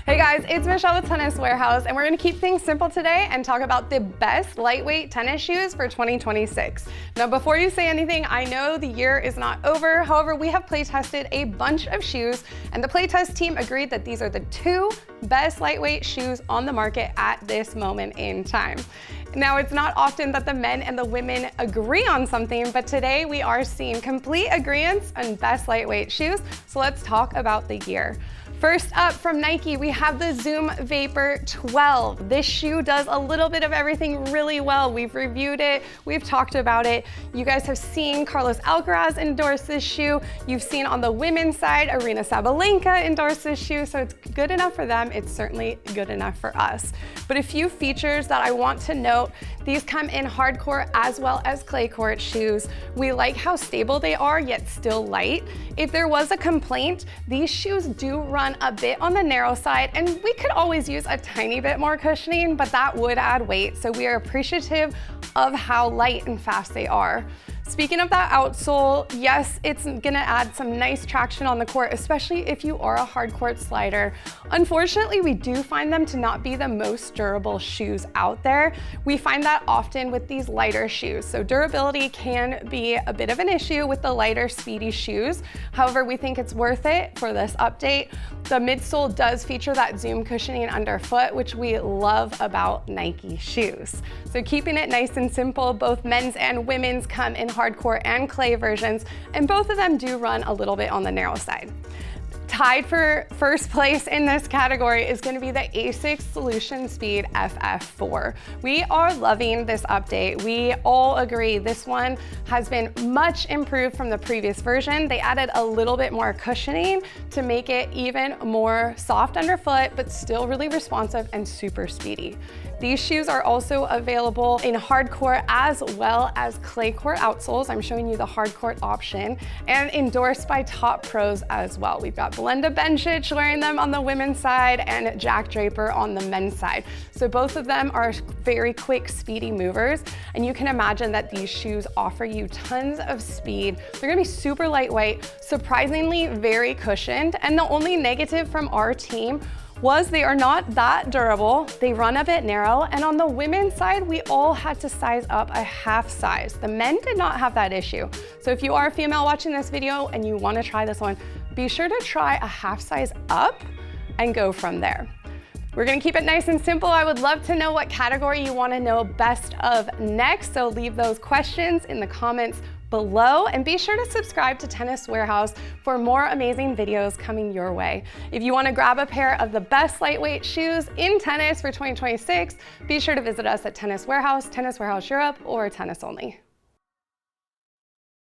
Hey guys, it's Michelle with Tennis Warehouse, and we're gonna keep things simple today and talk about the best lightweight tennis shoes for 2026. Now, before you say anything, I know the year is not over. However, we have play tested a bunch of shoes, and the playtest team agreed that these are the two best lightweight shoes on the market at this moment in time. Now, it's not often that the men and the women agree on something, but today we are seeing complete agreements on best lightweight shoes. So let's talk about the year. First up from Nike, we have the Zoom Vapor 12. This shoe does a little bit of everything really well. We've reviewed it, we've talked about it. You guys have seen Carlos Alcaraz endorse this shoe. You've seen on the women's side, Aryna Sabalenka endorse this shoe, so it's good enough for them. It's certainly good enough for us. But a few features that I want to note, these come in hard court as well as clay court shoes. We like how stable they are, yet still light. If there was a complaint, these shoes do run a bit on the narrow side, and we could always use a tiny bit more cushioning, but that would add weight. So we are appreciative of how light and fast they are. Speaking of that outsole, yes, it's gonna add some nice traction on the court, especially if you are a hard court slider. Unfortunately, we do find them to not be the most durable shoes out there. We find that often with these lighter shoes. So durability can be a bit of an issue with the lighter, speedy shoes. However, we think it's worth it for this update. The midsole does feature that Zoom cushioning underfoot, which we love about Nike shoes. So keeping it nice and simple, both men's and women's come in hardcore and clay versions, and both of them do run a little bit on the narrow side. Tied for first place in this category is going to be the Asics Solution Speed FF4. We are loving this update. We all agree this one has been much improved from the previous version. They added a little bit more cushioning to make it even more soft underfoot, but still really responsive and super speedy. These shoes are also available in hardcore as well as clay court outsoles. I'm showing you the hardcourt option, and endorsed by top pros as well. We've got Belinda Bencic wearing them on the women's side and Jack Draper on the men's side. So both of them are very quick, speedy movers, and you can imagine that these shoes offer you tons of speed. They're gonna be super lightweight, surprisingly very cushioned, and the only negative from our team was they are not that durable. They run a bit narrow, and on the women's side, we all had to size up a half size. The men did not have that issue. So if you are a female watching this video and you wanna try this one, be sure to try a half size up and go from there. We're gonna keep it nice and simple. I would love to know what category you wanna know best of next, so leave those questions in the comments below, and be sure to subscribe to Tennis Warehouse for more amazing videos coming your way. If you want to grab a pair of the best lightweight shoes in tennis for 2026, be sure to visit us at Tennis Warehouse, Tennis Warehouse Europe, or Tennis Only.